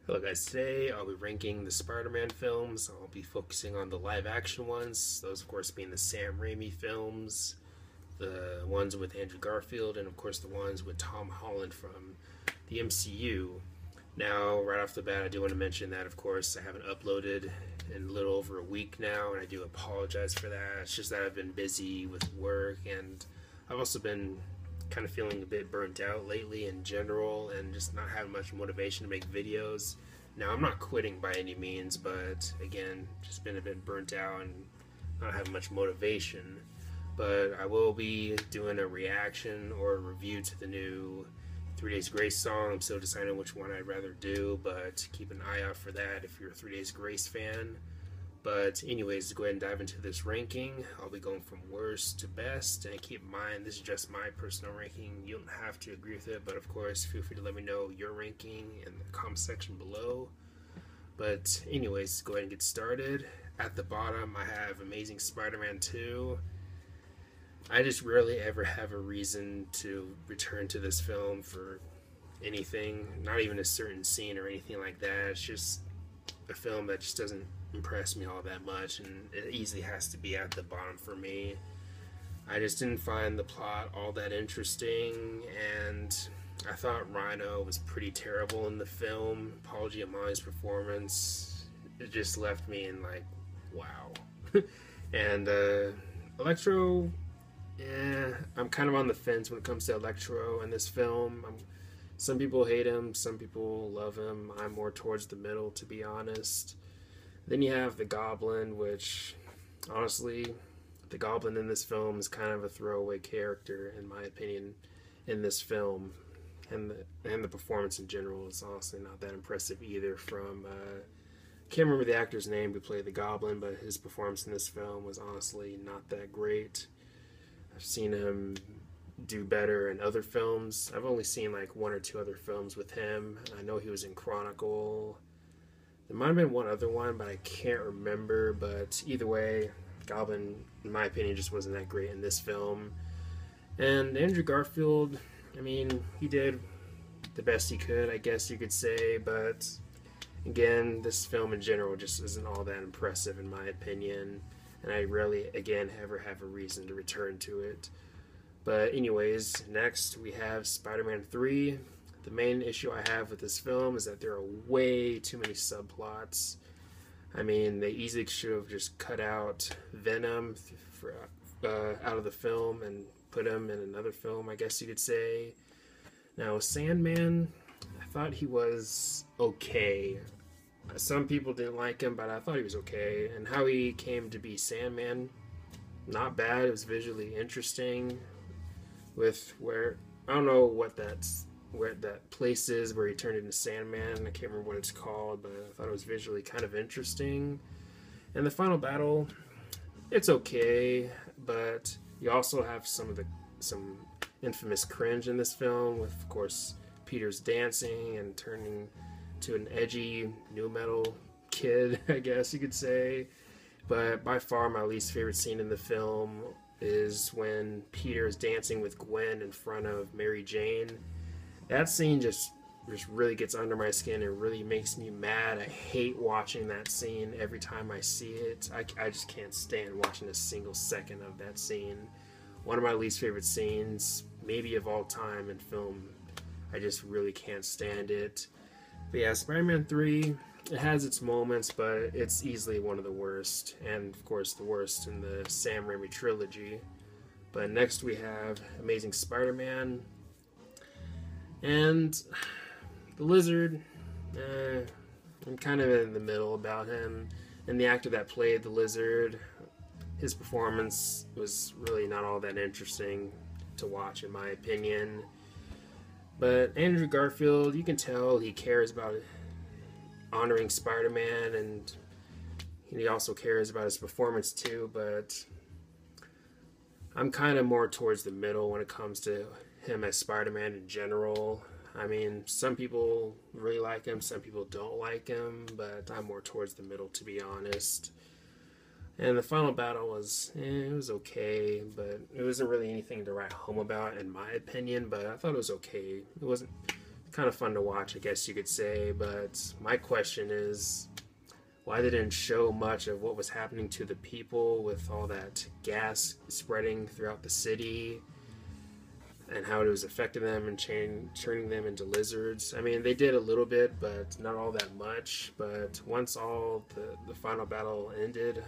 Hello guys, today I'll be ranking the Spider-Man films. I'll be focusing on the live action ones, those of course being the Sam Raimi films, the ones with Andrew Garfield, and of course the ones with Tom Holland from the MCU. Now, right off the bat, I do want to mention that of course I haven't uploaded in a little over a week now, and I do apologize for that. It's just that I've been busy with work, and I've also been kind of feeling a bit burnt out lately in general and just not having much motivation to make videos. Now, I'm not quitting by any means, but again, just been a bit burnt out and not having much motivation. But I will be doing a reaction or a review to the new 3 Days Grace song. I'm still deciding which one I'd rather do, but keep an eye out for that if you're a 3 Days Grace fan. But anyways, to go ahead and dive into this ranking, I'll be going from worst to best. And keep in mind, this is just my personal ranking. You don't have to agree with it, but of course, feel free to let me know your ranking in the comment section below. But anyways, go ahead and get started. At the bottom, I have Amazing Spider-Man 2. I just rarely ever have a reason to return to this film for anything, not even a certain scene or anything like that. It's just a film that just doesn't impress me all that much, and it easily has to be at the bottom for me. I just didn't find the plot all that interesting, and I thought Rhino was pretty terrible in the film. Paul Giamatti's performance, it just left me in like, wow. And Electro, I'm kind of on the fence when it comes to Electro in this film. Some people hate him, some people love him. I'm more towards the middle, to be honest. Then you have the Goblin, which, honestly, the Goblin in this film is kind of a throwaway character, in my opinion, in this film. And the performance in general is honestly not that impressive either from, can't remember the actor's name who played the Goblin, but his performance in this film was honestly not that great. I've seen him do better in other films. I've only seen like one or two other films with him. I know he was in Chronicle. There might have been one other one, but I can't remember. But either way, Goblin, in my opinion, just wasn't that great in this film. And Andrew Garfield, I mean, he did the best he could, I guess you could say. But again, this film in general just isn't all that impressive, in my opinion. And I rarely, again, ever have a reason to return to it. But anyways, next we have Spider-Man 3. The main issue I have with this film is that there are way too many subplots. I mean, they easily should have just cut out Venom out of the film and put him in another film, I guess you could say. Now, Sandman, I thought he was okay. Some people didn't like him, but I thought he was okay. And how he came to be Sandman, not bad. It was visually interesting. With where, I don't know what where that place is where he turned into Sandman. I can't remember what it's called, but I thought it was visually kind of interesting. And the final battle, it's okay, but you also have some infamous cringe in this film, with of course Peter's dancing and turning to an edgy new metal kid, I guess you could say. But by far my least favorite scene in the film is when Peter is dancing with Gwen in front of Mary Jane. That scene just really gets under my skin. It really makes me mad. I hate watching that scene every time I see it. I just can't stand watching a single second of that scene. One of my least favorite scenes, maybe of all time in film. I just really can't stand it. But yeah, Spider-Man 3, it has its moments, but it's easily one of the worst. And of course, the worst in the Sam Raimi trilogy. But next we have Amazing Spider-Man. And the Lizard, I'm kind of in the middle about him. And the actor that played the Lizard, his performance was really not all that interesting to watch, in my opinion. But Andrew Garfield, you can tell he cares about honoring Spider-Man, and he also cares about his performance too, but I'm kind of more towards the middle when it comes to him as Spider-Man in general. I mean, some people really like him, some people don't like him, but I'm more towards the middle, to be honest. And the final battle was, it was okay, but it wasn't really anything to write home about, in my opinion, but I thought it was okay. It wasn't kind of fun to watch, I guess you could say. But my question is, why they didn't show much of what was happening to the people with all that gas spreading throughout the city and how it was affecting them and turning them into lizards. I mean, they did a little bit, but not all that much. But once all the final battle ended,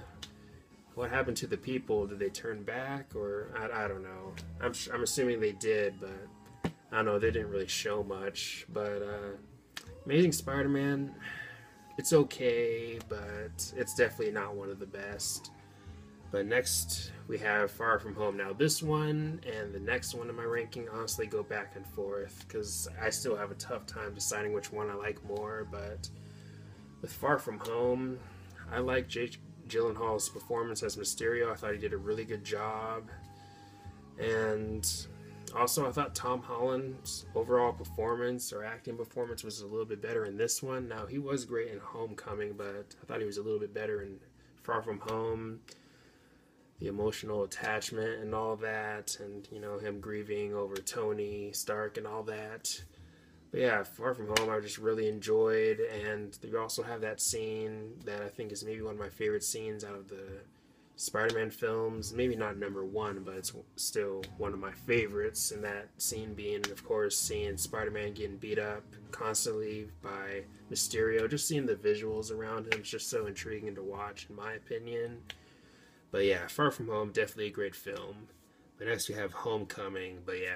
what happened to the people? Did they turn back, or I don't know. I'm assuming they did, but I don't know. They didn't really show much. But Amazing Spider-Man, it's okay, but it's definitely not one of the best. But next we have Far From Home. Now this one and the next one in my ranking honestly go back and forth because I still have a tough time deciding which one I like more. But with Far From Home, I like Jake Gyllenhaal's performance as Mysterio. I thought he did a really good job. And also I thought Tom Holland's overall performance or acting performance was a little bit better in this one. Now he was great in Homecoming, but I thought he was a little bit better in Far From Home. The emotional attachment and all that, and you know, him grieving over Tony Stark and all that. But yeah, Far From Home I just really enjoyed. And you also have that scene that I think is maybe one of my favorite scenes out of the Spider-Man films. Maybe not number one, but it's still one of my favorites. And that scene being, of course, seeing Spider-Man getting beat up constantly by Mysterio. Just seeing the visuals around him is just so intriguing to watch, in my opinion. But yeah, Far From Home, definitely a great film. But next we have Homecoming. But yeah,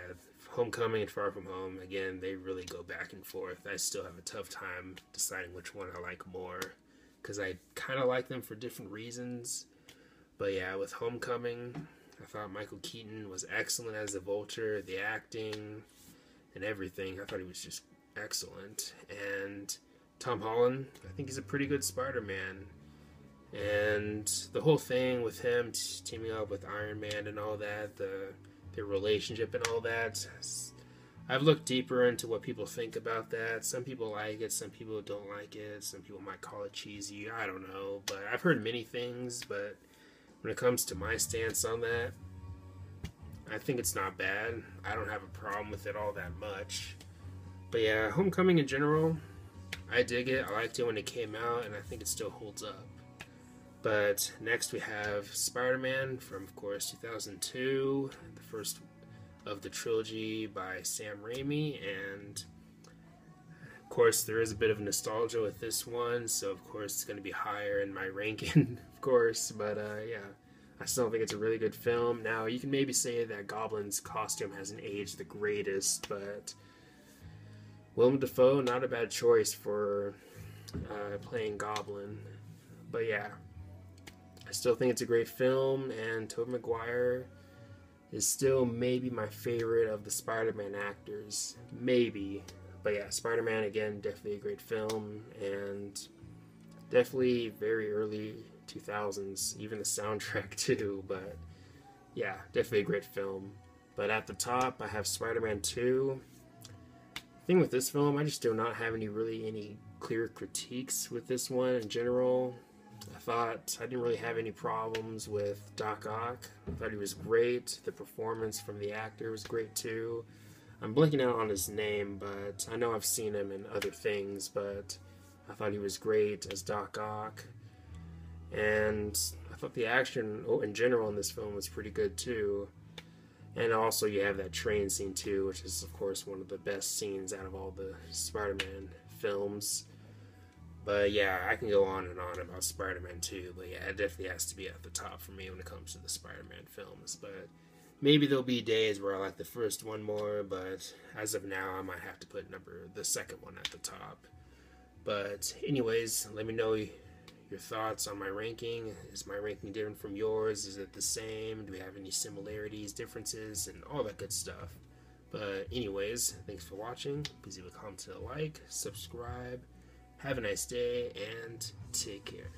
Homecoming and Far From Home, again, they really go back and forth. I still have a tough time deciding which one I like more, because I kind of like them for different reasons. But yeah, with Homecoming, I thought Michael Keaton was excellent as the Vulture, the acting, and everything. I thought he was just excellent. And Tom Holland, I think he's a pretty good Spider-Man. And the whole thing with him teaming up with Iron Man and all that, their relationship and all that, I've looked deeper into what people think about that. Some people like it, some people don't like it, some people might call it cheesy, I don't know. But I've heard many things, but when it comes to my stance on that, I think it's not bad. I don't have a problem with it all that much. But yeah, Homecoming in general, I dig it. I liked it when it came out, and I think it still holds up. But next we have Spider-Man from, of course, 2002, the first of the trilogy by Sam Raimi, and of course there is a bit of nostalgia with this one, so of course it's going to be higher in my ranking, of course. But yeah, I still think it's a really good film. Now, you can maybe say that Goblin's costume hasn't aged the greatest, but Willem Dafoe, not a bad choice for playing Goblin. But yeah, I still think it's a great film, and Tobey Maguire is still maybe my favorite of the Spider-Man actors. Maybe. But yeah, Spider-Man, again, definitely a great film, and definitely very early 2000s, even the soundtrack too. But yeah, definitely a great film. But at the top, I have Spider-Man 2. The thing with this film, I just do not have any clear critiques with this one in general. I thought I didn't really have any problems with Doc Ock. I thought he was great. The performance from the actor was great too. I'm blanking out on his name, but I know I've seen him in other things, but I thought he was great as Doc Ock. And I thought the action in general in this film was pretty good too. And also you have that train scene too, which is of course one of the best scenes out of all the Spider-Man films. But yeah, I can go on and on about Spider-Man 2, but yeah, it definitely has to be at the top for me when it comes to the Spider-Man films. But maybe there'll be days where I like the first one more, but as of now, I might have to put the second one at the top. But anyways, let me know your thoughts on my ranking. Is my ranking different from yours? Is it the same? Do we have any similarities, differences, and all that good stuff? But anyways, thanks for watching. Please leave a comment, like, subscribe. Have a nice day, and take care.